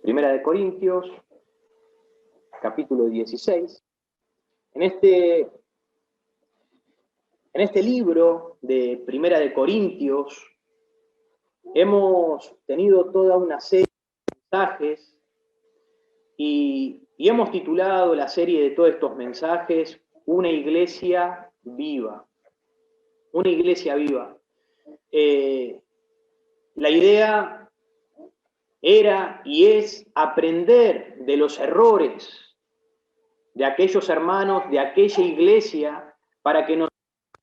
Primera de Corintios, capítulo 16. En este libro de Primera de Corintios hemos tenido toda una serie de mensajes y hemos titulado la serie de todos estos mensajes Una iglesia viva. Una iglesia viva. La idea era y es aprender de los errores de aquellos hermanos, de aquella iglesia, para que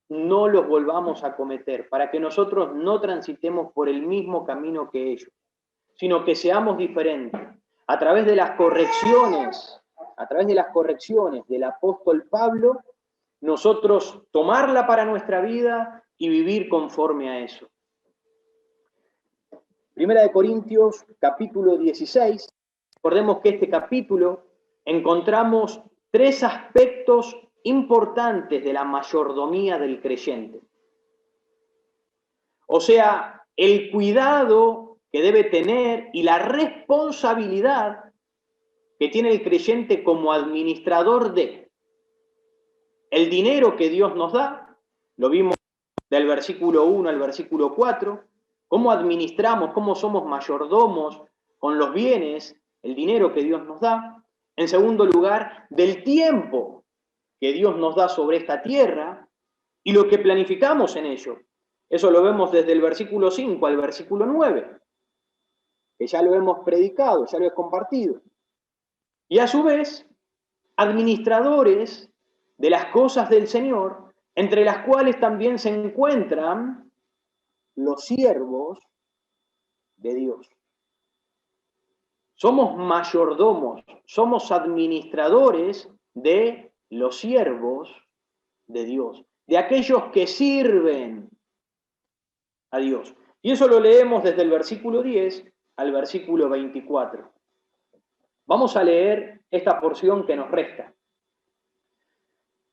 no los volvamos a cometer, para que nosotros no transitemos por el mismo camino que ellos, sino que seamos diferentes. A través de las correcciones del apóstol Pablo, nosotros tomarla para nuestra vida y vivir conforme a eso. Primera de Corintios, capítulo 16. Recordemos que este capítulo encontramos tres aspectos importantes de la mayordomía del creyente. O sea, el cuidado que debe tener y la responsabilidad que tiene el creyente como administrador de el dinero que Dios nos da. Lo vimos del versículo 1 al versículo 4, cómo administramos, cómo somos mayordomos con los bienes, el dinero que Dios nos da. En segundo lugar, del tiempo que Dios nos da sobre esta tierra y lo que planificamos en ello. Eso lo vemos desde el versículo 5 al versículo 9, que ya lo hemos predicado, ya lo he compartido. Y a su vez, administradores de las cosas del Señor, entre las cuales también se encuentran los siervos de Dios. Somos mayordomos, somos administradores de los siervos de Dios, de aquellos que sirven a Dios. Y eso lo leemos desde el versículo 10 al versículo 24. Vamos a leer esta porción que nos resta.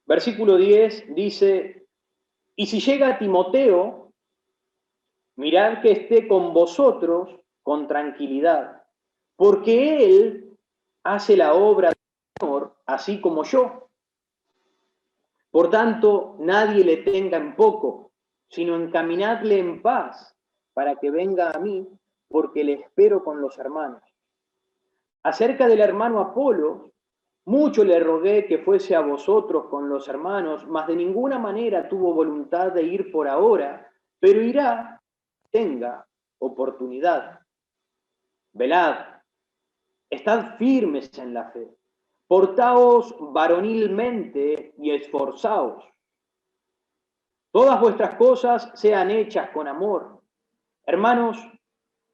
Versículo 10 dice: y si llega Timoteo, mirad que esté con vosotros con tranquilidad, porque él hace la obra del Señor, así como yo. Por tanto, nadie le tenga en poco, sino encaminadle en paz, para que venga a mí, porque le espero con los hermanos. Acerca del hermano Apolo, mucho le rogué que fuese a vosotros con los hermanos, mas de ninguna manera tuvo voluntad de ir por ahora, pero irá, tenga oportunidad. Velad, estad firmes en la fe, portaos varonilmente y esforzaos. Todas vuestras cosas sean hechas con amor. Hermanos,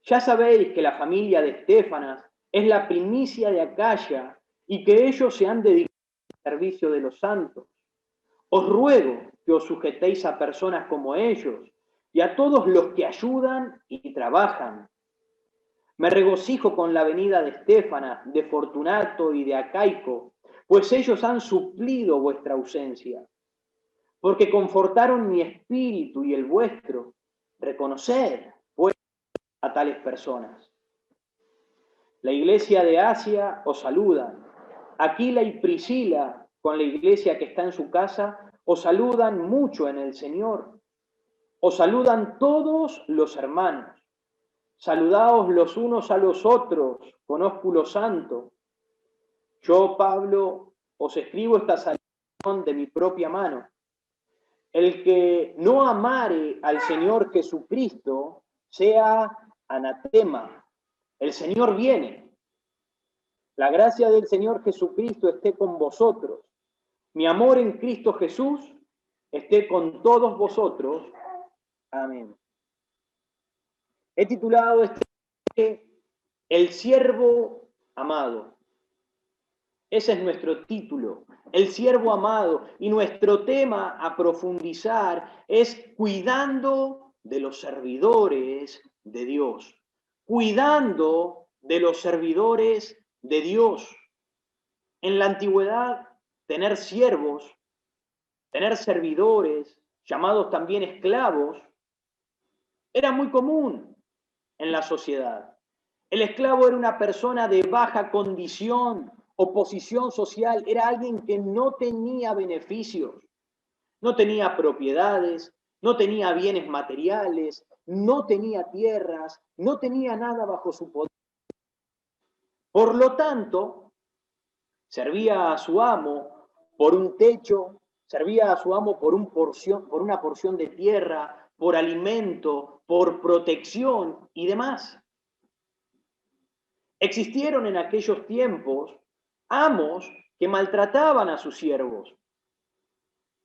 ya sabéis que la familia de Estéfanas es la primicia de Acaya y que ellos se han dedicado al servicio de los santos. Os ruego que os sujetéis a personas como ellos y a todos los que ayudan y trabajan. Me regocijo con la venida de Estéfanas, de Fortunato y de Acaico, pues ellos han suplido vuestra ausencia, porque confortaron mi espíritu y el vuestro. Reconoced, pues, a tales personas. La iglesia de Asia os saluda. Aquila y Priscila, con la iglesia que está en su casa, os saludan mucho en el Señor. Os saludan todos los hermanos. Saludaos los unos a los otros con ósculo santo. Yo, Pablo, os escribo esta salutación de mi propia mano. El que no amare al Señor Jesucristo sea anatema. El Señor viene. La gracia del Señor Jesucristo esté con vosotros. Mi amor en Cristo Jesús esté con todos vosotros. Amén. He titulado este El siervo amado. Ese es nuestro título, el siervo amado. Y nuestro tema a profundizar es cuidando de los servidores de Dios. Cuidando de los servidores de Dios. En la antigüedad, tener siervos, tener servidores, llamados también esclavos, era muy común en la sociedad. El esclavo era una persona de baja condición o posición social, era alguien que no tenía beneficios, no tenía propiedades, no tenía bienes materiales, no tenía tierras, no tenía nada bajo su poder. Por lo tanto, servía a su amo por un techo, servía a su amo por una porción de tierra, por alimento, por protección y demás. Existieron en aquellos tiempos amos que maltrataban a sus siervos,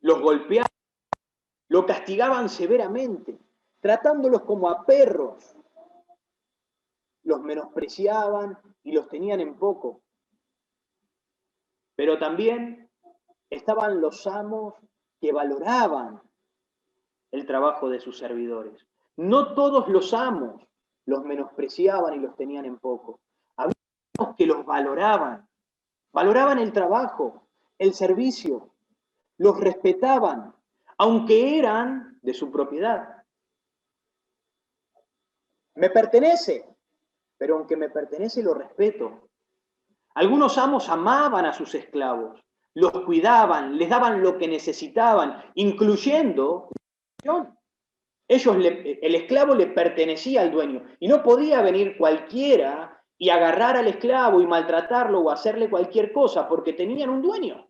los golpeaban, los castigaban severamente, tratándolos como a perros, los menospreciaban y los tenían en poco. Pero también estaban los amos que valoraban el trabajo de sus servidores. No todos los amos los menospreciaban y los tenían en poco. Había amos que los valoraban el trabajo, el servicio, los respetaban, aunque eran de su propiedad. Me pertenece, pero aunque me pertenece lo respeto. Algunos amos amaban a sus esclavos, los cuidaban, les daban lo que necesitaban, incluyendo el esclavo le pertenecía al dueño y no podía venir cualquiera y agarrar al esclavo y maltratarlo o hacerle cualquier cosa porque tenían un dueño.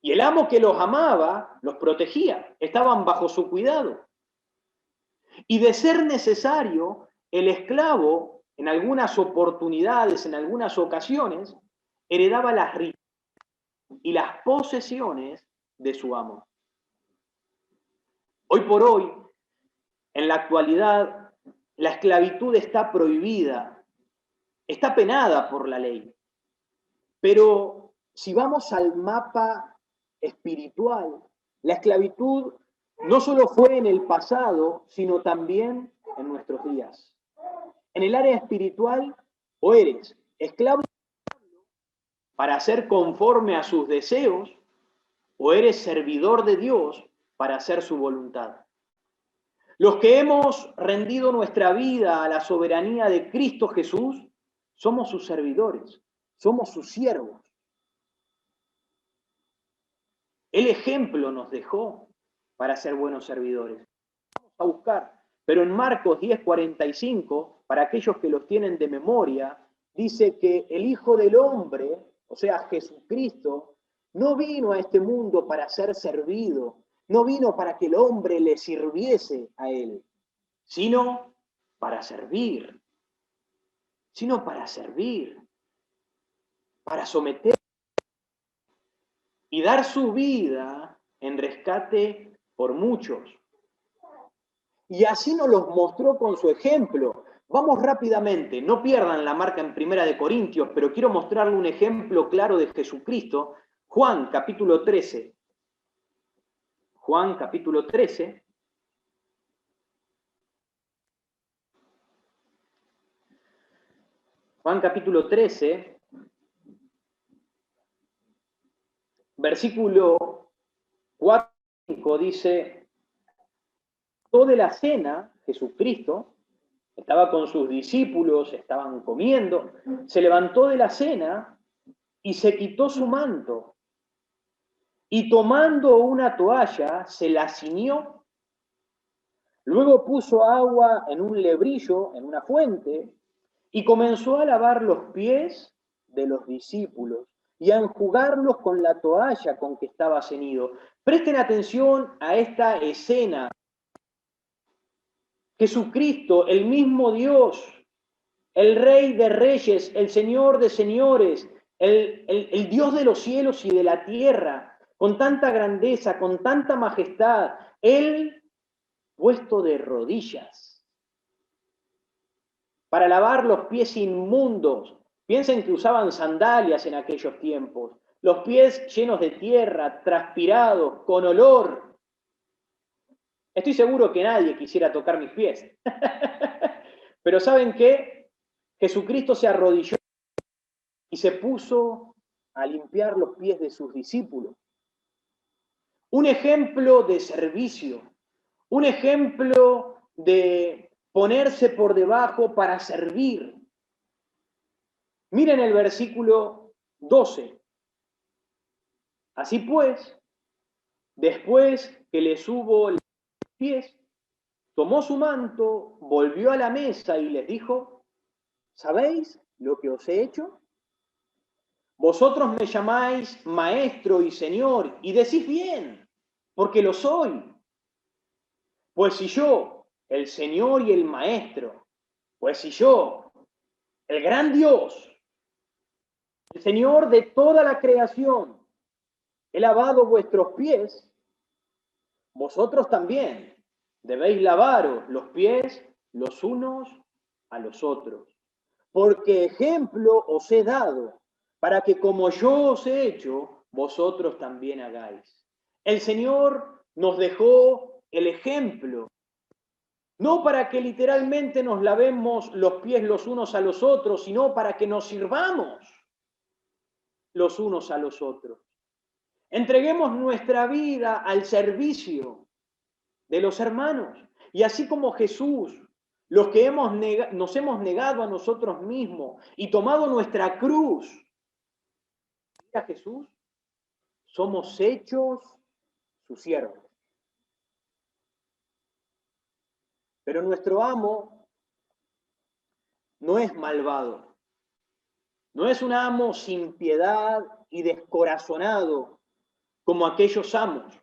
Y el amo que los amaba los protegía, estaban bajo su cuidado. Y de ser necesario, el esclavo, en algunas oportunidades, en algunas ocasiones, heredaba las riquezas y las posesiones de su amo. Hoy por hoy, en la actualidad, la esclavitud está prohibida, está penada por la ley. Pero si vamos al mapa espiritual, la esclavitud no solo fue en el pasado, sino también en nuestros días. En el área espiritual, o eres esclavo para ser conforme a sus deseos, o eres servidor de Dios para hacer su voluntad. Los que hemos rendido nuestra vida a la soberanía de Cristo Jesús, somos sus servidores, somos sus siervos. El ejemplo nos dejó para ser buenos servidores. Vamos a buscar, pero en Marcos 10:45, para aquellos que los tienen de memoria, dice que el Hijo del Hombre, o sea, Jesucristo, no vino a este mundo para ser servido, no vino para que el hombre le sirviese a él, sino para servir, para someter y dar su vida en rescate por muchos. Y así nos los mostró con su ejemplo. Vamos rápidamente, no pierdan la marca en 1 Corintios, pero quiero mostrarle un ejemplo claro de Jesucristo. Juan capítulo 13. Juan capítulo 13. Juan capítulo 13, versículo 4 y 5 dice: toda la cena, Jesucristo estaba con sus discípulos, estaban comiendo, se levantó de la cena y se quitó su manto, y tomando una toalla se la ciñó, luego puso agua en un lebrillo, en una fuente, y comenzó a lavar los pies de los discípulos y a enjugarlos con la toalla con que estaba ceñido. Presten atención a esta escena. Jesucristo, el mismo Dios, el Rey de Reyes, el Señor de Señores, el Dios de los cielos y de la tierra, con tanta grandeza, con tanta majestad, Él puesto de rodillas para lavar los pies inmundos. Piensen que usaban sandalias en aquellos tiempos, los pies llenos de tierra, transpirados, con olor. Estoy seguro que nadie quisiera tocar mis pies. Pero ¿saben qué? Jesucristo se arrodilló y se puso a limpiar los pies de sus discípulos. Un ejemplo de servicio, un ejemplo de ponerse por debajo para servir. Miren el versículo 12. Así pues, después que les hubo los pies, tomó su manto, volvió a la mesa y les dijo: ¿sabéis lo que os he hecho? Vosotros me llamáis maestro y señor, y decís bien, porque lo soy. Pues si yo, el Señor y el Maestro, pues si yo, el gran Dios, el Señor de toda la creación, he lavado vuestros pies, vosotros también debéis lavaros los pies los unos a los otros. Porque ejemplo os he dado, para que como yo os he hecho, vosotros también hagáis. El Señor nos dejó el ejemplo, no para que literalmente nos lavemos los pies los unos a los otros, sino para que nos sirvamos los unos a los otros. Entreguemos nuestra vida al servicio de los hermanos. Y así como Jesús, los que nos hemos negado a nosotros mismos y tomado nuestra cruz, a Jesús, somos hechos sus siervos. Pero nuestro amo no es malvado, no es un amo sin piedad y descorazonado como aquellos amos,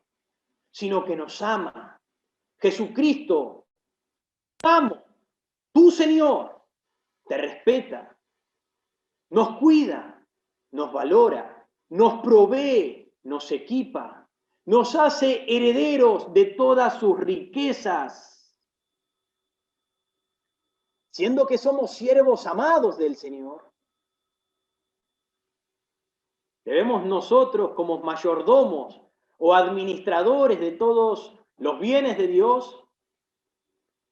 sino que nos ama. Jesucristo, amo, tu Señor, te respeta, nos cuida, nos valora, nos provee, nos equipa, nos hace herederos de todas sus riquezas, siendo que somos siervos amados del Señor. Debemos nosotros, como mayordomos o administradores de todos los bienes de Dios,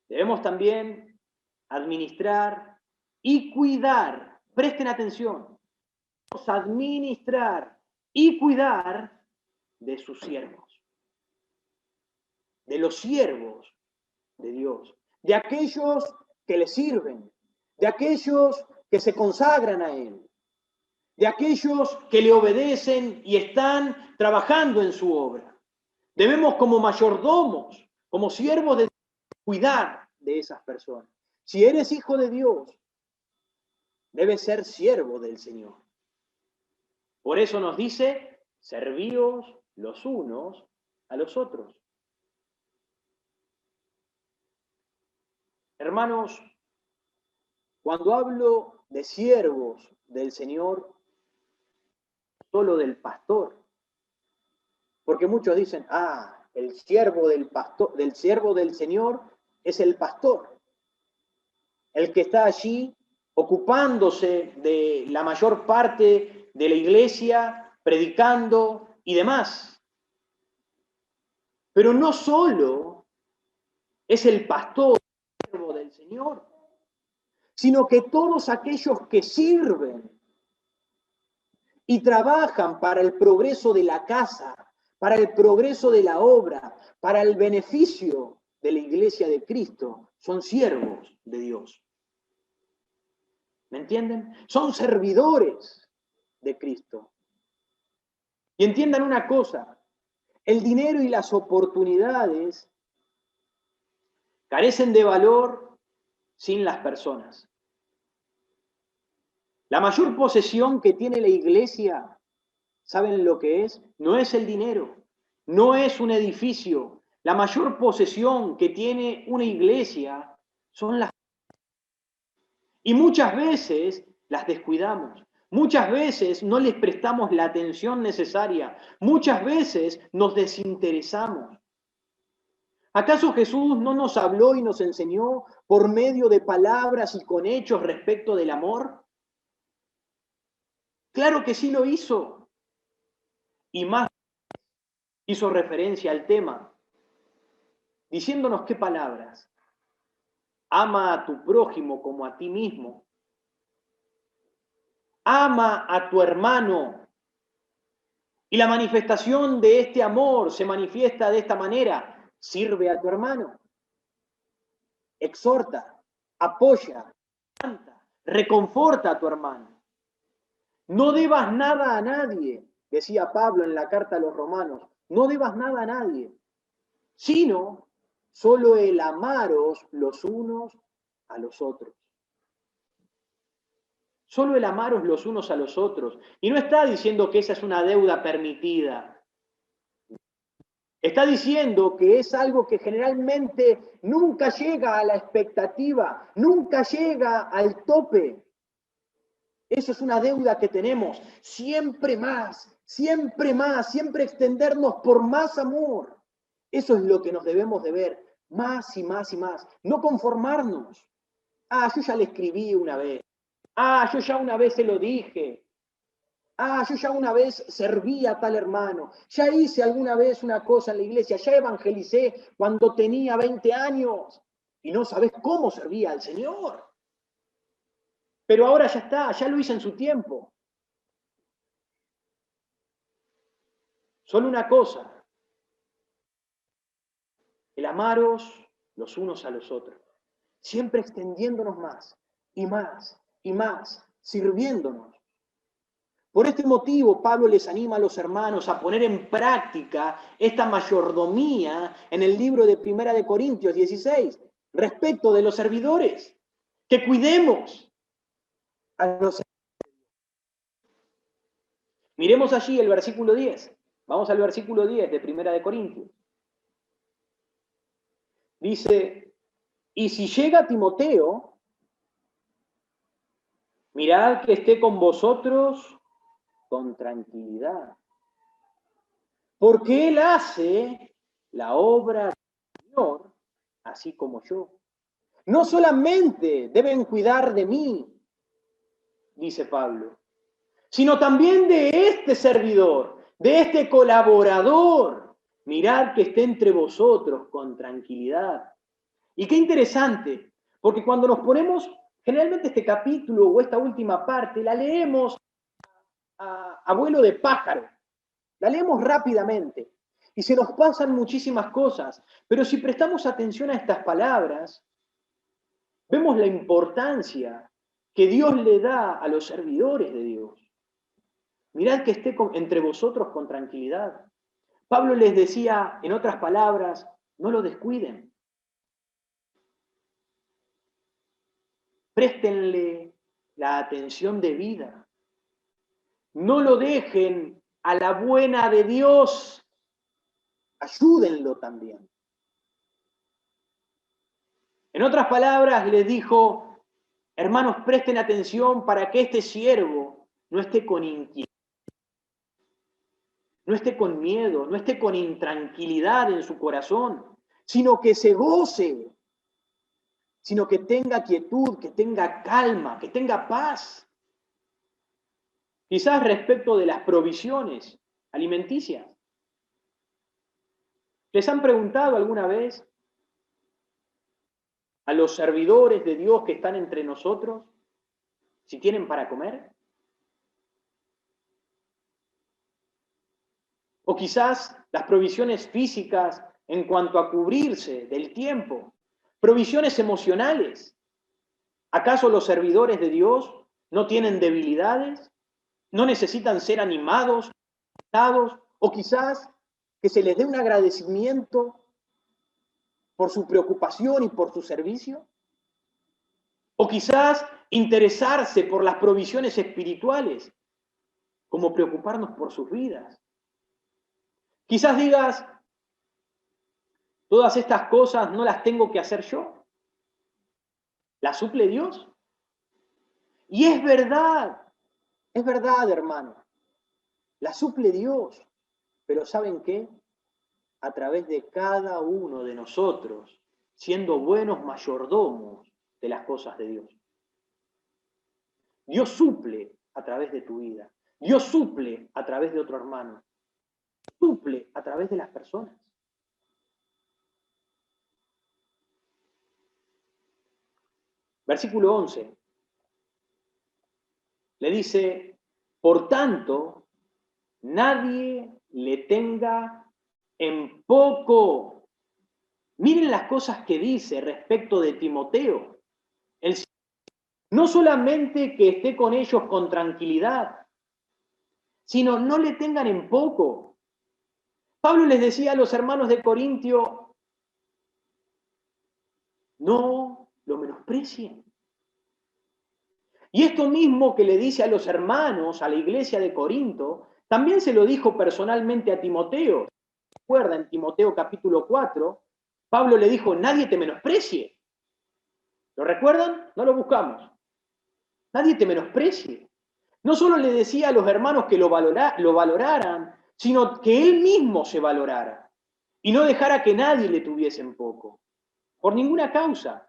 debemos también administrar y cuidar. Presten atención. Debemos administrar y cuidar de sus siervos, de los siervos de Dios, de aquellos que le sirven, de aquellos que se consagran a Él, de aquellos que le obedecen y están trabajando en su obra. Debemos como mayordomos, como siervos de Dios, cuidar de esas personas. Si eres hijo de Dios, debes ser siervo del Señor. Por eso nos dice: servíos los unos a los otros. Hermanos, cuando hablo de siervos del Señor, solo del pastor, porque muchos dicen: el siervo del pastor, del siervo del Señor es el pastor, el que está allí ocupándose de la mayor parte de la iglesia, predicando y demás. Pero no solo es el pastor el siervo del Señor, sino que todos aquellos que sirven y trabajan para el progreso de la casa, para el progreso de la obra, para el beneficio de la iglesia de Cristo, son siervos de Dios. ¿Me entienden? Son servidores de Cristo. Y entiendan una cosa: el dinero y las oportunidades carecen de valor sin las personas. La mayor posesión que tiene la iglesia, ¿saben lo que es? No es el dinero, no es un edificio. La mayor posesión que tiene una iglesia son las personas. Y muchas veces las descuidamos. Muchas veces no les prestamos la atención necesaria. Muchas veces nos desinteresamos. ¿Acaso Jesús no nos habló y nos enseñó por medio de palabras y con hechos respecto del amor? Claro que sí lo hizo. Y más hizo referencia al tema, diciéndonos qué palabras. Ama a tu prójimo como a ti mismo. Ama a tu hermano. Y la manifestación de este amor se manifiesta de esta manera: sirve a tu hermano. exhorta, apoya, canta, reconforta a tu hermano. No debas nada a nadie, decía Pablo en la carta a los romanos, no debas nada a nadie, sino solo el amaros los unos a los otros. Solo el amaros los unos a los otros. Y no está diciendo que esa es una deuda permitida. Está diciendo que es algo que generalmente nunca llega a la expectativa, nunca llega al tope. Eso es una deuda que tenemos. Siempre más, siempre extendernos por más amor. Eso es lo que nos debemos de ver, más y más y más. No conformarnos. Ah, yo ya le escribí una vez. Ah, yo ya una vez se lo dije. Ah, yo ya una vez serví a tal hermano. Ya hice alguna vez una cosa en la iglesia. Ya evangelicé cuando tenía 20 años. Y no sabés cómo servía al Señor. Pero ahora ya está, ya lo hice en su tiempo. Solo una cosa. El amaros los unos a los otros. Siempre extendiéndonos más y más y más, sirviéndonos. Por este motivo, Pablo les anima a los hermanos a poner en práctica esta mayordomía en el libro de Primera de Corintios 16, respecto de los servidores, que cuidemos a los servidores. Miremos allí el versículo 10. Vamos al versículo 10 de Primera de Corintios. Dice, y si llega Timoteo, mirad que esté con vosotros con tranquilidad, porque él hace la obra del Señor, así como yo. No solamente deben cuidar de mí, dice Pablo, sino también de este servidor, de este colaborador. Mirad que esté entre vosotros con tranquilidad. Y qué interesante, porque cuando nos ponemos, generalmente este capítulo o esta última parte, la leemos a vuelo de pájaro, la leemos rápidamente y se nos pasan muchísimas cosas, pero si prestamos atención a estas palabras, vemos la importancia que Dios le da a los servidores de Dios. Mirad que esté entre vosotros con tranquilidad. Pablo les decía, en otras palabras, no lo descuiden. Préstenle la atención debida. No lo dejen a la buena de Dios. Ayúdenlo también. En otras palabras, les dijo, hermanos, presten atención para que este siervo no esté con inquietud, no esté con miedo, no esté con intranquilidad en su corazón, sino que se goce, sino que tenga quietud, que tenga calma, que tenga paz. Quizás respecto de las provisiones alimenticias. ¿Les han preguntado alguna vez a los servidores de Dios que están entre nosotros si tienen para comer? O quizás las provisiones físicas en cuanto a cubrirse del tiempo, provisiones emocionales. ¿Acaso los servidores de Dios no tienen debilidades? ¿No necesitan ser animados, o quizás que se les dé un agradecimiento por su preocupación y por su servicio? O quizás interesarse por las provisiones espirituales, como preocuparnos por sus vidas. Quizás digas, todas estas cosas no las tengo que hacer yo. ¿Las suple Dios? Y es verdad, hermano. Las suple Dios. Pero ¿saben qué? A través de cada uno de nosotros, siendo buenos mayordomos de las cosas de Dios. Dios suple a través de tu vida. Dios suple a través de otro hermano. Suple a través de las personas. Versículo 11. Le dice, por tanto, nadie le tenga en poco. Miren las cosas que dice respecto de Timoteo. No solamente que esté con ellos con tranquilidad, sino no le tengan en poco. Pablo les decía a los hermanos de Corintio, no lo menosprecien. Y esto mismo que le dice a los hermanos, a la iglesia de Corinto, también se lo dijo personalmente a Timoteo. ¿Recuerda? En Timoteo capítulo 4, Pablo le dijo, nadie te menosprecie. ¿Lo recuerdan? No lo buscamos. Nadie te menosprecie. No solo le decía a los hermanos que lo valoraran, sino que él mismo se valorara y no dejara que nadie le tuviese en poco, por ninguna causa.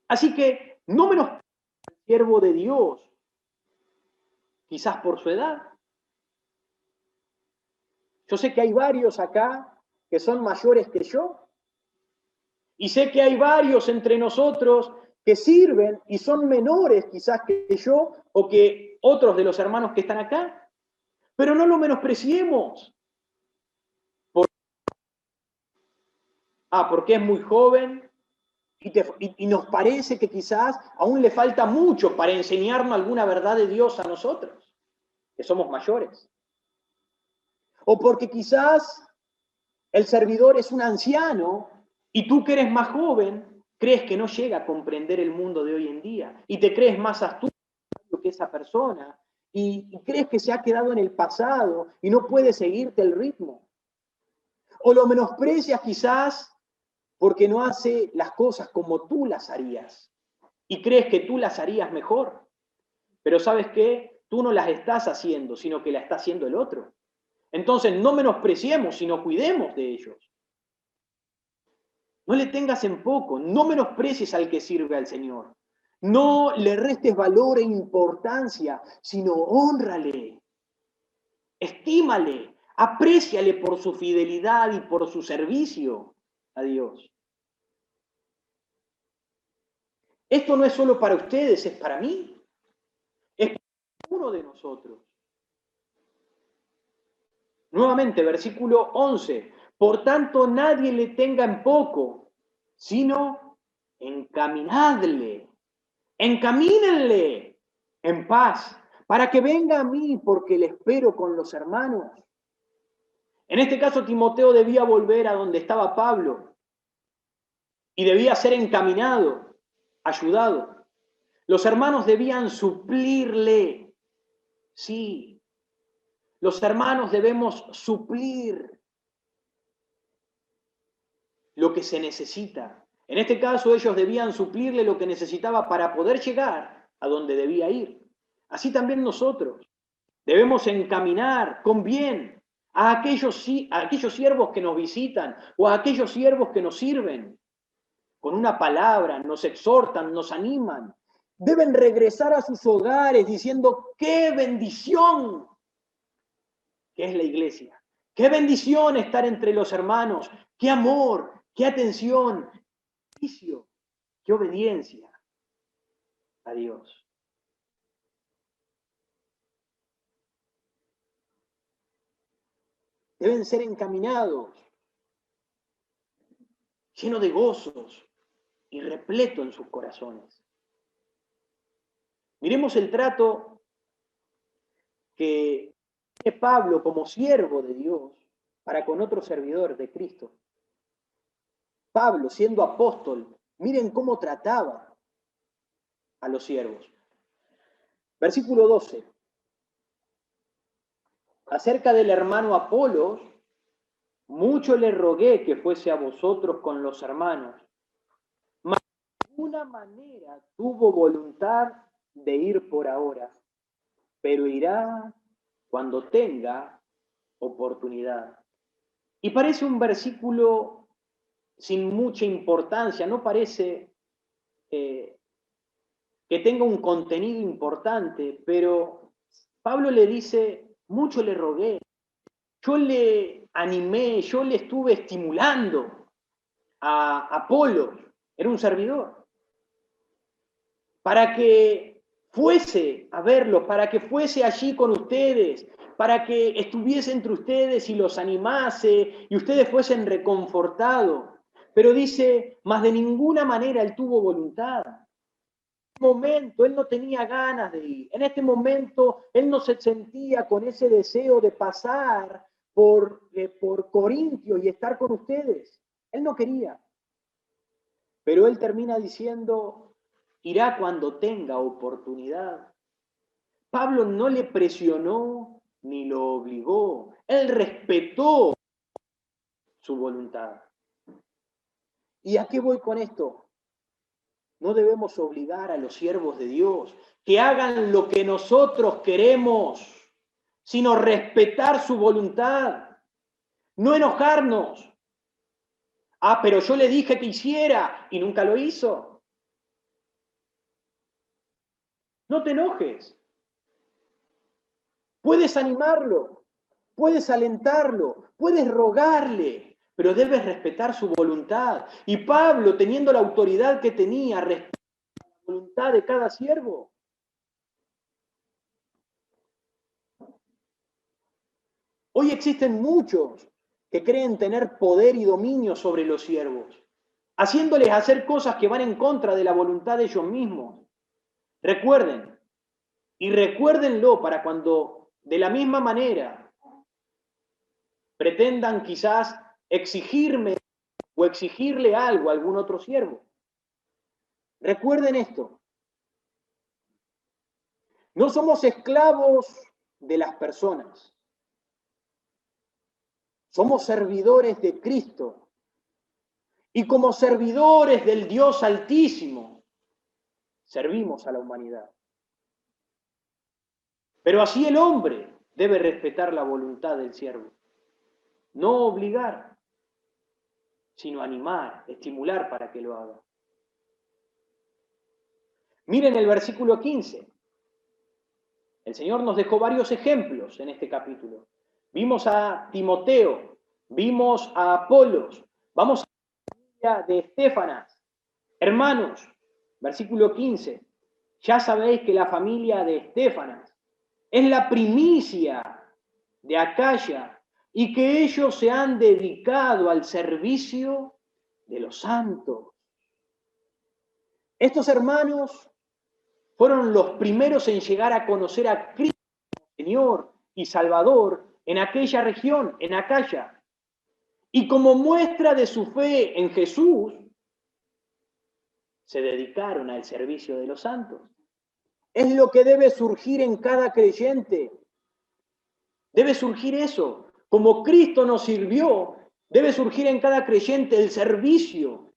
Así que no menosprecie al siervo de Dios, quizás por su edad. Yo sé que hay varios acá que son mayores que yo, y sé que hay varios entre nosotros que sirven y son menores quizás que yo o que otros de los hermanos que están acá, pero no lo menospreciemos. Porque es muy joven y nos parece que quizás aún le falta mucho para enseñarnos alguna verdad de Dios a nosotros, que somos mayores. O porque quizás el servidor es un anciano y tú que eres más joven, crees que no llega a comprender el mundo de hoy en día y te crees más astuto que esa persona y crees que se ha quedado en el pasado y no puede seguirte el ritmo. O lo menosprecias quizás porque no hace las cosas como tú las harías y crees que tú las harías mejor. Pero ¿sabes qué? Tú no las estás haciendo, sino que la está haciendo el otro. Entonces no menospreciemos, sino cuidemos de ellos. No le tengas en poco, no menosprecies al que sirve al Señor. No le restes valor e importancia, sino hónrale, estímale, apréciale por su fidelidad y por su servicio a Dios. Esto no es solo para ustedes, es para mí. Es para uno de nosotros. Nuevamente, versículo 11. Por tanto, nadie le tenga en poco, sino encaminadle. Encamínenle en paz, para que venga a mí, porque le espero con los hermanos. En este caso, Timoteo debía volver a donde estaba Pablo y debía ser encaminado, ayudado. Los hermanos debían suplirle. Sí, los hermanos debemos suplir lo que se necesita. En este caso, ellos debían suplirle lo que necesitaba para poder llegar a donde debía ir. Así también nosotros debemos encaminar con bien a aquellos siervos que nos visitan o a aquellos siervos que nos sirven. Con una palabra nos exhortan, nos animan. Deben regresar a sus hogares diciendo, ¡qué bendición que es la iglesia! ¡Qué bendición estar entre los hermanos! ¡Qué amor! ¡Qué atención! ¡Qué servicio! ¡Qué obediencia a Dios! Deben ser encaminados, llenos de gozos y repleto en sus corazones. Miremos el trato que tiene Pablo como siervo de Dios para con otro servidor de Cristo. Pablo, siendo apóstol, miren cómo trataba a los siervos. Versículo 12. Acerca del hermano Apolos, mucho le rogué que fuese a vosotros con los hermanos, mas de alguna manera tuvo voluntad de ir por ahora, pero irá cuando tenga oportunidad. Y parece un versículo sin mucha importancia, no parece que tenga un contenido importante, pero Pablo le dice, mucho le rogué, yo le animé, yo le estuve estimulando a Apolo, era un servidor, para que fuese a verlos, para que fuese allí con ustedes, para que estuviese entre ustedes y los animase y ustedes fuesen reconfortados. Pero dice, más de ninguna manera él tuvo voluntad. En este momento él no tenía ganas de ir. En este momento él no se sentía con ese deseo de pasar por Corintio y estar con ustedes. Él no quería. Pero él termina diciendo, irá cuando tenga oportunidad. Pablo no le presionó ni lo obligó. Él respetó su voluntad. ¿Y a qué voy con esto? No debemos obligar a los siervos de Dios que hagan lo que nosotros queremos, sino respetar su voluntad, no enojarnos. Ah, pero yo le dije que hiciera y nunca lo hizo. No te enojes. Puedes animarlo, puedes alentarlo, puedes rogarle, pero debes respetar su voluntad. Y Pablo, teniendo la autoridad que tenía, respeta la voluntad de cada siervo. Hoy existen muchos que creen tener poder y dominio sobre los siervos, haciéndoles hacer cosas que van en contra de la voluntad de ellos mismos. Recuerden, y recuérdenlo para cuando de la misma manera pretendan quizás exigirme o exigirle algo a algún otro siervo. Recuerden esto. No somos esclavos de las personas. Somos servidores de Cristo. Y como servidores del Dios Altísimo, servimos a la humanidad. Pero así el hombre debe respetar la voluntad del siervo. No obligar, sino animar, estimular para que lo haga. Miren el versículo 15. El Señor nos dejó varios ejemplos en este capítulo. Vimos a Timoteo, vimos a Apolos, vamos a la familia de Estéfanas. Hermanos, versículo 15, ya sabéis que la familia de Estéfanas es la primicia de Acaya y que ellos se han dedicado al servicio de los santos. Estos hermanos fueron los primeros en llegar a conocer a Cristo, Señor y Salvador, en aquella región, en Acaya. Y como muestra de su fe en Jesús, se dedicaron al servicio de los santos. Es lo que debe surgir en cada creyente. Debe surgir eso. Como Cristo nos sirvió, debe surgir en cada creyente el servicio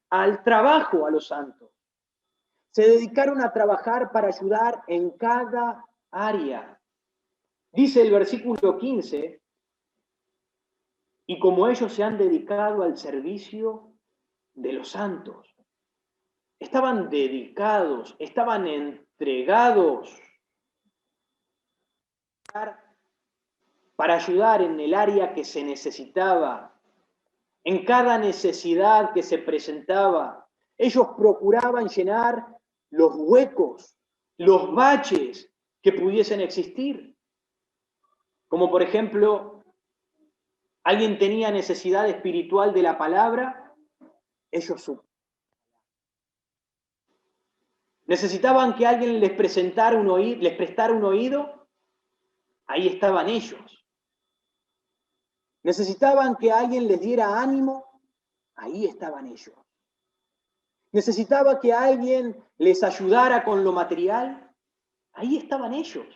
al trabajo a los santos. Se dedicaron a trabajar para ayudar en cada área. Dice el versículo 15, y como ellos se han dedicado al servicio de los santos, estaban dedicados, estaban entregados para ayudar en el área que se necesitaba, en cada necesidad que se presentaba. Ellos procuraban llenar los huecos, los baches que pudiesen existir. Como por ejemplo, alguien tenía necesidad espiritual de la palabra, ellos suplían. Necesitaban que alguien les prestara un oído, ahí estaban ellos. Necesitaban que alguien les diera ánimo, ahí estaban ellos. Necesitaba que alguien les ayudara con lo material, ahí estaban ellos.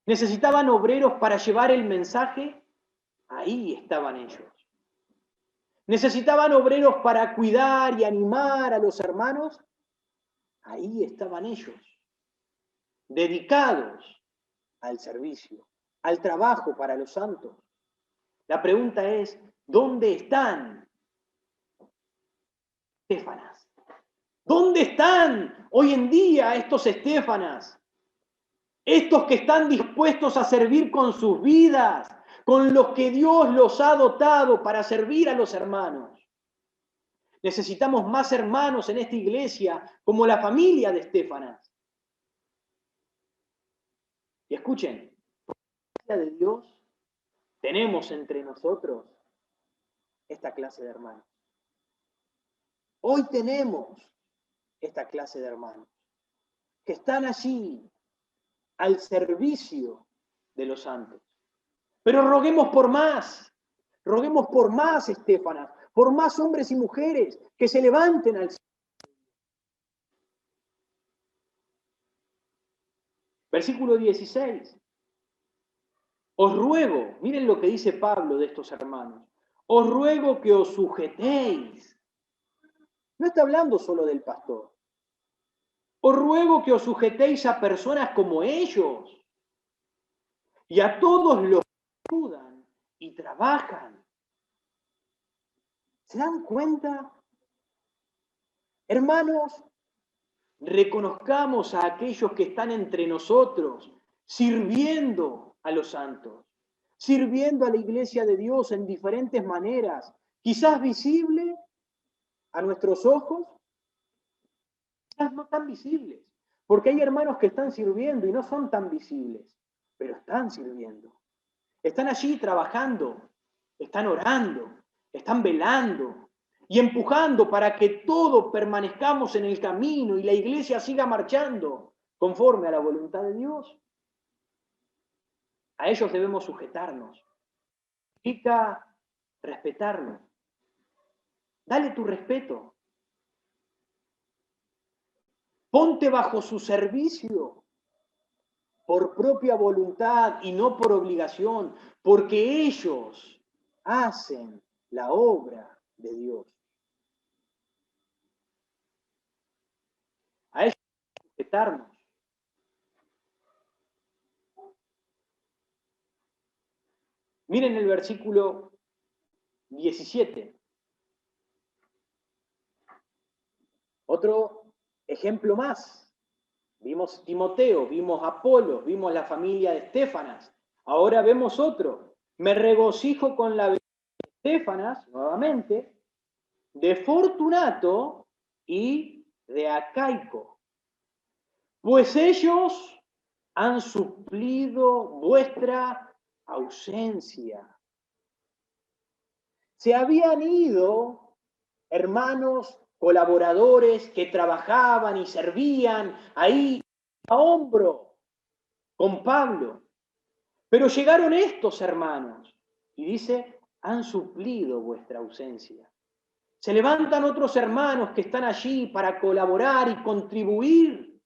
Necesitaban obreros para llevar el mensaje, ahí estaban ellos. Necesitaban obreros para cuidar y animar a los hermanos, ahí estaban ellos, dedicados al servicio, al trabajo para los santos. La pregunta es, ¿dónde están Estéfanas? ¿Dónde están hoy en día estos Estéfanas? Estos que están dispuestos a servir con sus vidas, con los que Dios los ha dotado para servir a los hermanos. Necesitamos más hermanos en esta iglesia, como la familia de Estéfanas. Y escuchen, por la gracia de Dios, tenemos entre nosotros esta clase de hermanos. Hoy tenemos esta clase de hermanos que están allí al servicio de los santos. Pero roguemos por más, Estéfanas, por más hombres y mujeres que se levanten al servicio. Versículo 16. Os ruego, miren lo que dice Pablo de estos hermanos, os ruego que os sujetéis. No está hablando solo del pastor. Os ruego que os sujetéis a personas como ellos y a todos los que ayudan y trabajan. ¿Se dan cuenta? Hermanos, reconozcamos a aquellos que están entre nosotros, sirviendo a los santos, sirviendo a la iglesia de Dios en diferentes maneras, quizás visible a nuestros ojos, quizás no tan visibles, porque hay hermanos que están sirviendo y no son tan visibles, pero están sirviendo. Están allí trabajando, están orando, están velando y empujando para que todos permanezcamos en el camino y la iglesia siga marchando conforme a la voluntad de Dios. A ellos debemos sujetarnos. Significa respetarlos. Dale tu respeto. Ponte bajo su servicio por propia voluntad y no por obligación, porque ellos hacen la obra de Dios. A ellos debemos sujetarnos. Miren el versículo 17. Otro ejemplo más. Vimos Timoteo, vimos Apolo, vimos la familia de Estéfanas. Ahora vemos otro. Me regocijo con la de Estéfanas, nuevamente, de Fortunato y de Acaico. Pues ellos han suplido vuestra ausencia. Se habían ido hermanos, colaboradores que trabajaban y servían ahí a hombro con Pablo. Pero llegaron estos hermanos y dice, han suplido vuestra ausencia. Se levantan otros hermanos que están allí para colaborar y contribuir.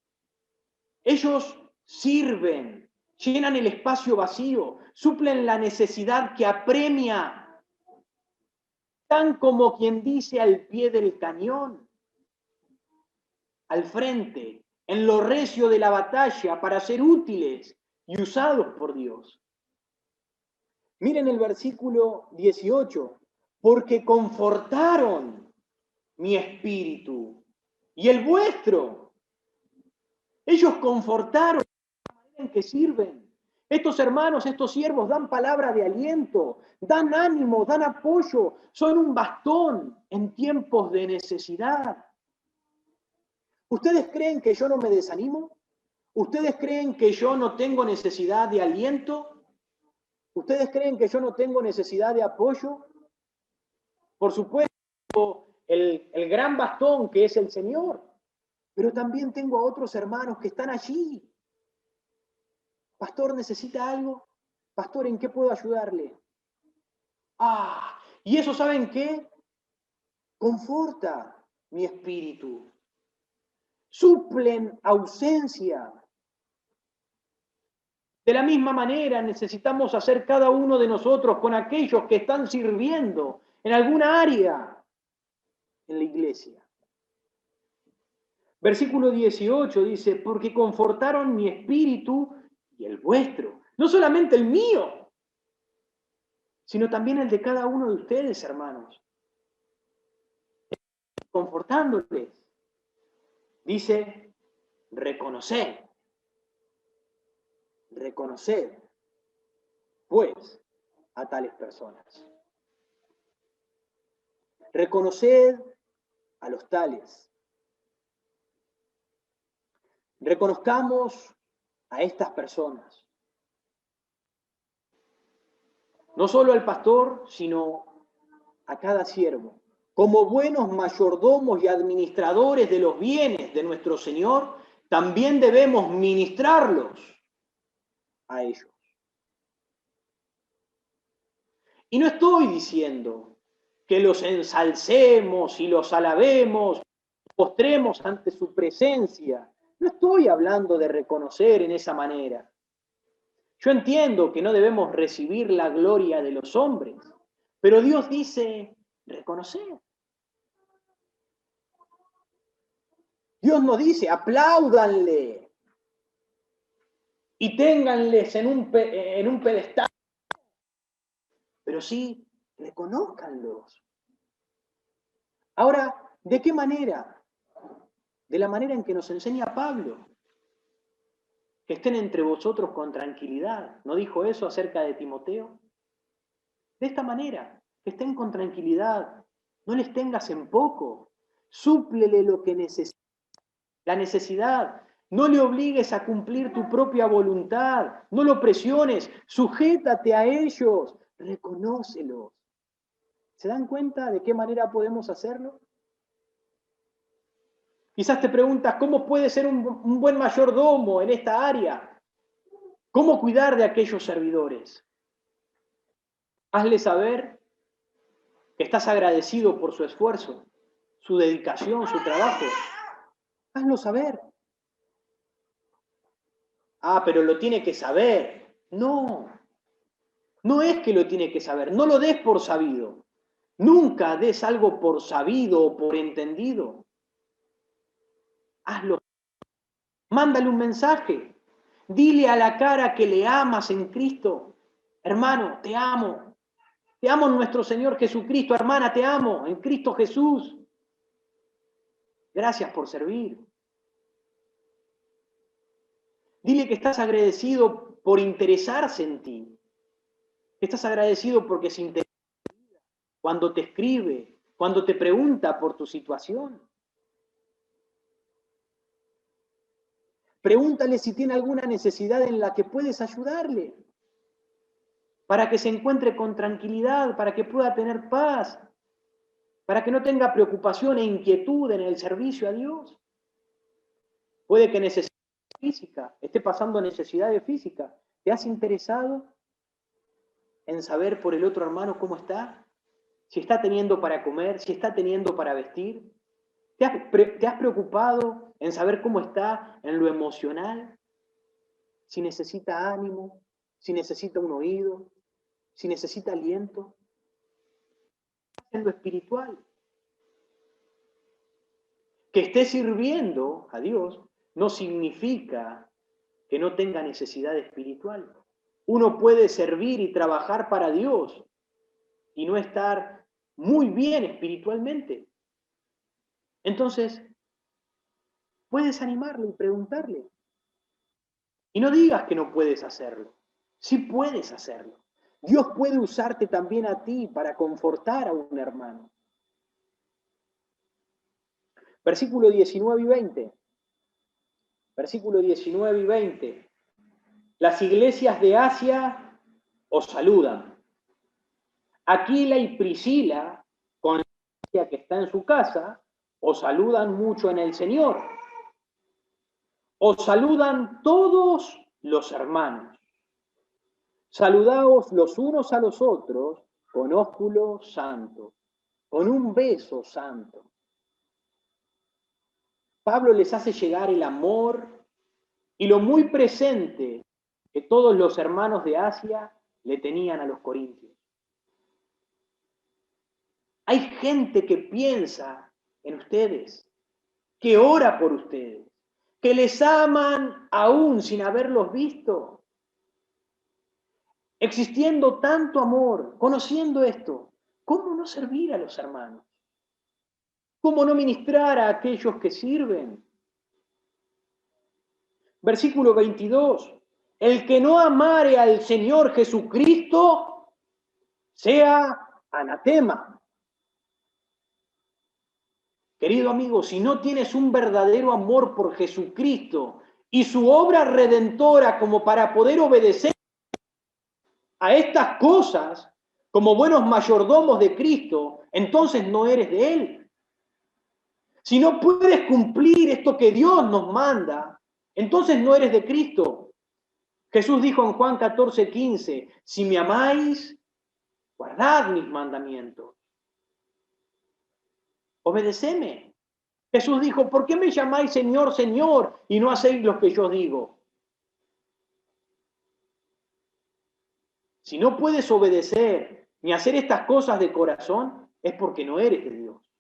Ellos sirven, llenan el espacio vacío, suplen la necesidad que apremia. Están como quien dice al pie del cañón, al frente, en lo recio de la batalla para ser útiles y usados por Dios. Miren el versículo 18, porque confortaron mi espíritu y el vuestro. Ellos confortaron la manera en que sirven. Estos hermanos, estos siervos dan palabra de aliento, dan ánimo, dan apoyo, son un bastón en tiempos de necesidad. ¿Ustedes creen que yo no me desanimo? ¿Ustedes creen que yo no tengo necesidad de aliento? ¿Ustedes creen que yo no tengo necesidad de apoyo? Por supuesto, el gran bastón que es el Señor, pero también tengo a otros hermanos que están allí. Pastor, ¿necesita algo? Pastor, ¿en qué puedo ayudarle? ¿Y eso saben qué? Conforta mi espíritu. Suplen ausencia. De la misma manera necesitamos hacer cada uno de nosotros con aquellos que están sirviendo en alguna área en la iglesia. Versículo 18 dice, porque confortaron mi espíritu y el vuestro. No solamente el mío, sino también el de cada uno de ustedes, hermanos. Confortándoles. Dice, reconoced, pues, a tales personas. Reconoced a los tales. Reconozcamos a estas personas. No solo al pastor, sino a cada siervo, como buenos mayordomos y administradores de los bienes de nuestro Señor, también debemos ministrarlos a ellos. Y no estoy diciendo que los ensalcemos y los alabemos, postremos ante su presencia. No estoy hablando de reconocer en esa manera. Yo entiendo que no debemos recibir la gloria de los hombres, pero Dios dice reconocer. Dios nos dice apláudanle y ténganles en un pedestal, pero sí reconózcanlos. Ahora, ¿de qué manera? De la manera en que nos enseña Pablo. Que estén entre vosotros con tranquilidad. ¿No dijo eso acerca de Timoteo? De esta manera, que estén con tranquilidad. No les tengas en poco. Súplele lo que necesita. La necesidad. No le obligues a cumplir tu propia voluntad. No lo presiones. Sujétate a ellos. Reconócelos. ¿Se dan cuenta de qué manera podemos hacerlo? Quizás te preguntas, ¿cómo puede ser un buen mayordomo en esta área? ¿Cómo cuidar de aquellos servidores? Hazle saber que estás agradecido por su esfuerzo, su dedicación, su trabajo. Hazlo saber. Ah, pero lo tiene que saber. No, no es que lo tiene que saber. No lo des por sabido. Nunca des algo por sabido o por entendido. Hazlo. Mándale un mensaje. Dile a la cara que le amas en Cristo. Hermano, te amo. Te amo en nuestro Señor Jesucristo. Hermana, te amo en Cristo Jesús. Gracias por servir. Dile que estás agradecido por interesarse en ti. Que estás agradecido porque se interesa cuando te escribe, cuando te pregunta por tu situación. Pregúntale si tiene alguna necesidad en la que puedes ayudarle, para que se encuentre con tranquilidad, para que pueda tener paz, para que no tenga preocupación e inquietud en el servicio a Dios. Puede que necesite física, esté pasando necesidades físicas. ¿Te has interesado en saber por el otro hermano cómo está? Si está teniendo para comer, si está teniendo para vestir. ¿Te has preocupado en saber cómo está en lo emocional? Si necesita ánimo, si necesita un oído, si necesita aliento. En lo espiritual. Que esté sirviendo a Dios no significa que no tenga necesidad espiritual. Uno puede servir y trabajar para Dios y no estar muy bien espiritualmente. Entonces, puedes animarle y preguntarle. Y no digas que no puedes hacerlo. Sí puedes hacerlo. Dios puede usarte también a ti para confortar a un hermano. Versículo 19 y 20. Versículo 19 y 20. Las iglesias de Asia os saludan. Aquila y Priscila, con la iglesia que está en su casa, os saludan mucho en el Señor. Os saludan todos los hermanos. Saludaos los unos a los otros con ósculo santo, con un beso santo. Pablo les hace llegar el amor y lo muy presente que todos los hermanos de Asia le tenían a los corintios. Hay gente que piensa en ustedes, que ora por ustedes, que les aman aún sin haberlos visto. Existiendo tanto amor, conociendo esto, ¿cómo no servir a los hermanos? ¿Cómo no ministrar a aquellos que sirven? Versículo 22. El que no amare al Señor Jesucristo, sea anatema. Querido amigo, si no tienes un verdadero amor por Jesucristo y su obra redentora como para poder obedecer a estas cosas, como buenos mayordomos de Cristo, entonces no eres de Él. Si no puedes cumplir esto que Dios nos manda, entonces no eres de Cristo. Jesús dijo en Juan 14:15, si me amáis, guardad mis mandamientos. Obedeceme. Jesús dijo, ¿por qué me llamáis Señor, Señor, y no hacéis lo que yo digo? Si no puedes obedecer ni hacer estas cosas de corazón, es porque no eres de Dios.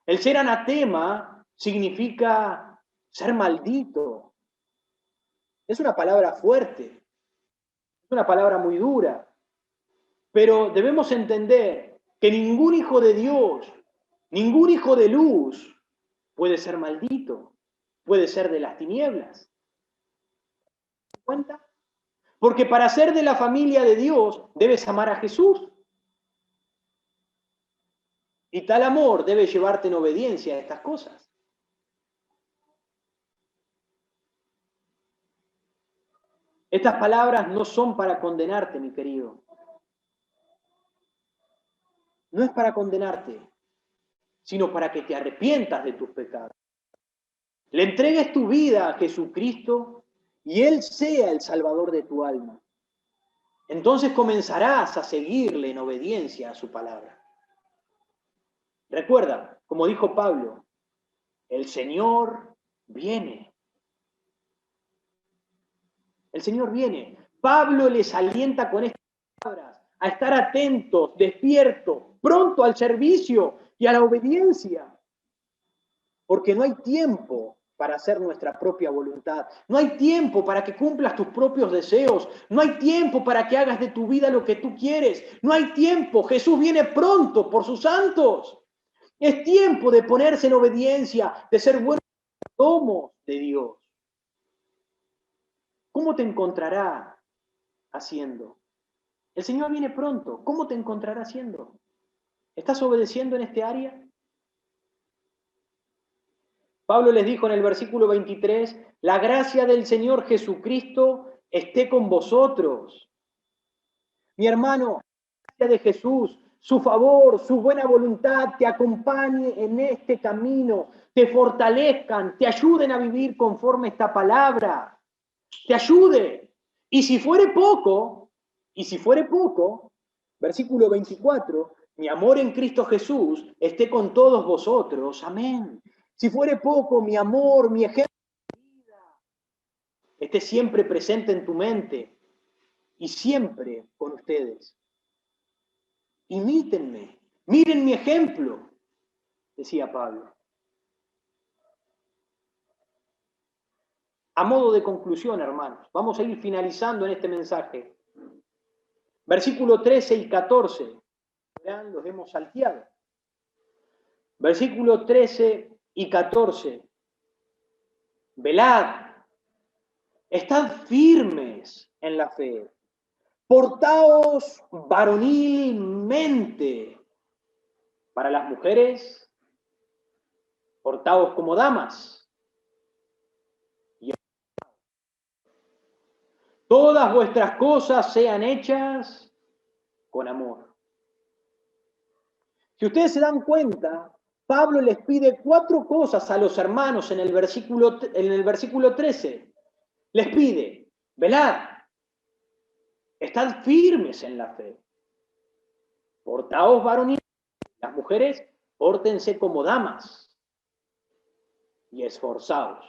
El ser anatema significa ser maldito. Es una palabra fuerte, es una palabra muy dura, pero debemos entender que ningún hijo de Dios, ningún hijo de luz puede ser maldito, puede ser de las tinieblas. ¿Te das cuenta? Porque para ser de la familia de Dios debes amar a Jesús. Y tal amor debe llevarte en obediencia a estas cosas. Estas palabras no son para condenarte, mi querido. No es para condenarte, sino para que te arrepientas de tus pecados. Le entregues tu vida a Jesucristo y Él sea el Salvador de tu alma. Entonces comenzarás a seguirle en obediencia a su palabra. Recuerda, como dijo Pablo, el Señor viene. El Señor viene. Pablo les alienta con estas palabras a estar atentos, despiertos, pronto al servicio y a la obediencia. Porque no hay tiempo para hacer nuestra propia voluntad. No hay tiempo para que cumplas tus propios deseos. No hay tiempo para que hagas de tu vida lo que tú quieres. No hay tiempo. Jesús viene pronto por sus santos. Es tiempo de ponerse en obediencia, de ser buenos mayordomos de Dios. ¿Cómo te encontrará haciendo? El Señor viene pronto. ¿Cómo te encontrará haciendo? ¿Estás obedeciendo en este área? Pablo les dijo en el versículo 23, la gracia del Señor Jesucristo esté con vosotros. Mi hermano, la gracia de Jesús, su favor, su buena voluntad te acompañe en este camino, te fortalezcan, te ayuden a vivir conforme esta palabra, te ayude. Y si fuere poco, versículo 24, mi amor en Cristo Jesús esté con todos vosotros. Amén. Si fuere poco, mi amor, mi ejemplo de vida, esté siempre presente en tu mente y siempre con ustedes. Imítenme, miren mi ejemplo, decía Pablo. A modo de conclusión, hermanos, vamos a ir finalizando en este mensaje. Versículo 13 y 14, verán, los hemos salteado. Versículo 13 y 14. Velad, estad firmes en la fe, portaos varonilmente. Para las mujeres, portaos como damas. Y todas vuestras cosas sean hechas con amor. Si ustedes se dan cuenta, Pablo les pide 4 cosas a los hermanos en el versículo 13. Les pide, velad, estad firmes en la fe, portaos varonil, las mujeres, pórtense como damas y esforzaos.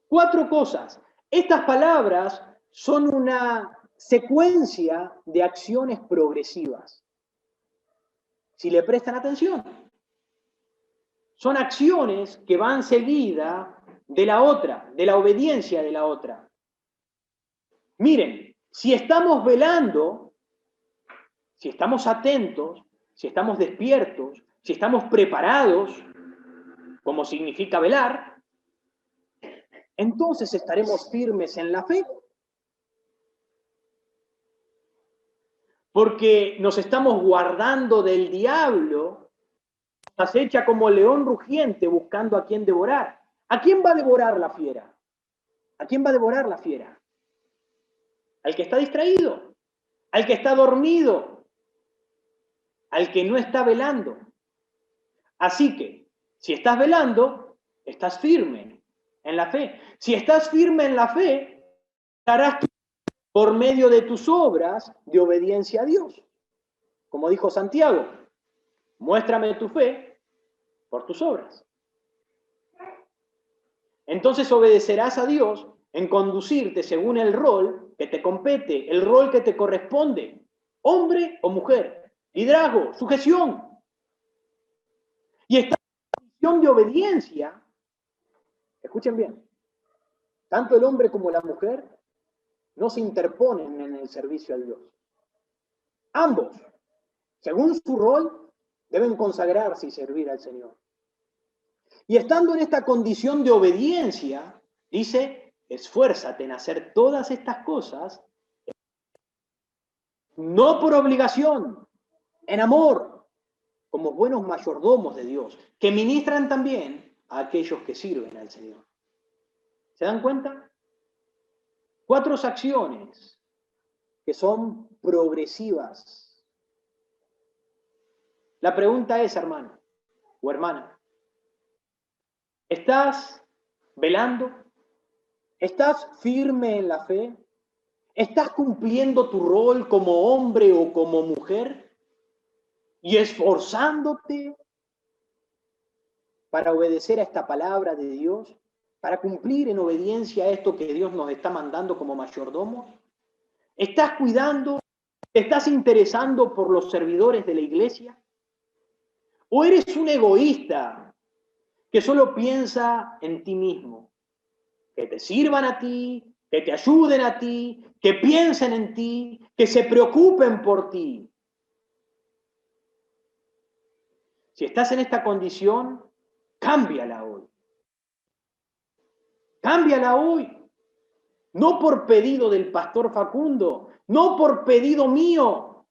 4 cosas. Estas palabras son una secuencia de acciones progresivas. Si le prestan atención, son acciones que van seguida de la otra, de la obediencia de la otra. Miren, si estamos velando, si estamos atentos, si estamos despiertos, si estamos preparados, como significa velar, entonces estaremos firmes en la fe. Porque nos estamos guardando del diablo, nos acecha como león rugiente buscando a quién devorar. ¿A quién va a devorar la fiera? ¿A quién va a devorar la fiera? Al que está distraído. al que está dormido, al que no está velando. Así que, si estás velando, estás firme en la fe. Si estás firme en la fe, harás por medio de tus obras de obediencia a Dios. Como dijo Santiago, muéstrame tu fe por tus obras. Entonces obedecerás a Dios en conducirte según el rol que te compete, el rol que te corresponde, hombre o mujer, liderazgo, sujeción. Y esta condición de obediencia, escuchen bien, tanto el hombre como la mujer no se interponen en el servicio a Dios. Ambos, según su rol, deben consagrarse y servir al Señor. Y estando en esta condición de obediencia, dice, esfuérzate en hacer todas estas cosas, no por obligación, en amor, como buenos mayordomos de Dios, que ministran también a aquellos que sirven al Señor. ¿Se dan cuenta? 4 acciones que son progresivas. La pregunta es, hermano o hermana, ¿estás velando? ¿Estás firme en la fe? ¿Estás cumpliendo tu rol como hombre o como mujer? ¿Y esforzándote para obedecer a esta palabra de Dios? ¿Para cumplir en obediencia a esto que Dios nos está mandando como mayordomos? ¿Estás cuidando? ¿Te estás interesando por los servidores de la iglesia? ¿O eres un egoísta que solo piensa en ti mismo? Que te sirvan a ti, que te ayuden a ti, que piensen en ti, que se preocupen por ti. Si estás en esta condición, cámbiala hoy. Cámbiala hoy. No por pedido del pastor Facundo, no por pedido mío,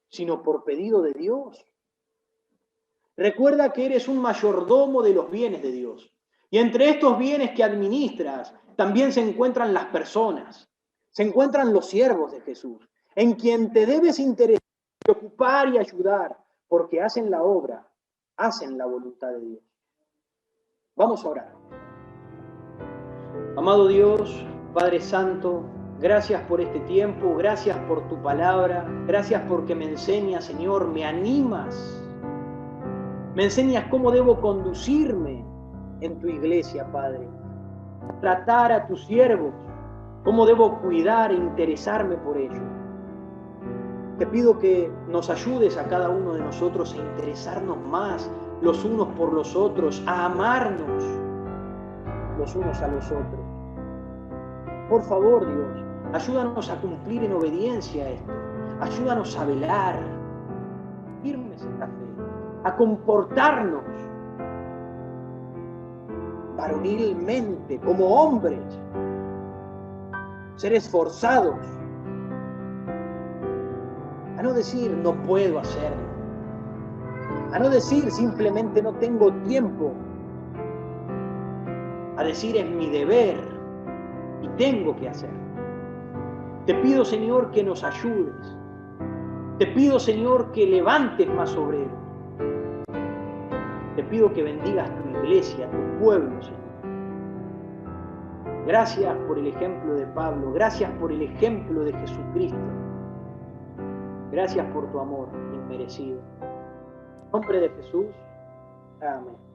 sino por pedido de Dios. Recuerda que eres un mayordomo de los bienes de Dios. Y entre estos bienes que administras, también se encuentran las personas, se encuentran los siervos de Jesús, en quien te debes interesar, preocupar y ayudar, porque hacen la obra, hacen la voluntad de Dios. Vamos a orar. Amado Dios, Padre Santo, gracias por este tiempo, gracias por tu palabra, gracias porque me enseñas, Señor, me animas. Me enseñas cómo debo conducirme en tu iglesia, Padre. Tratar a tus siervos, cómo debo cuidar e interesarme por ellos. Te pido que nos ayudes a cada uno de nosotros a interesarnos más los unos por los otros, a amarnos los unos a los otros. Por favor, Dios, ayúdanos a cumplir en obediencia a esto. Ayúdanos a velar, firmes en la fe, a comportarnos varonilmente, como hombres, ser esforzados, a no decir no puedo hacerlo, a no decir simplemente no tengo tiempo, a decir es mi deber y tengo que hacer. Te pido, Señor, que nos ayudes. Te pido, Señor, que levantes más obreros. Te pido que bendigas tu iglesia, tu pueblo, Señor. Gracias por el ejemplo de Pablo, gracias por el ejemplo de Jesucristo. Gracias por tu amor inmerecido. En nombre de Jesús, amén.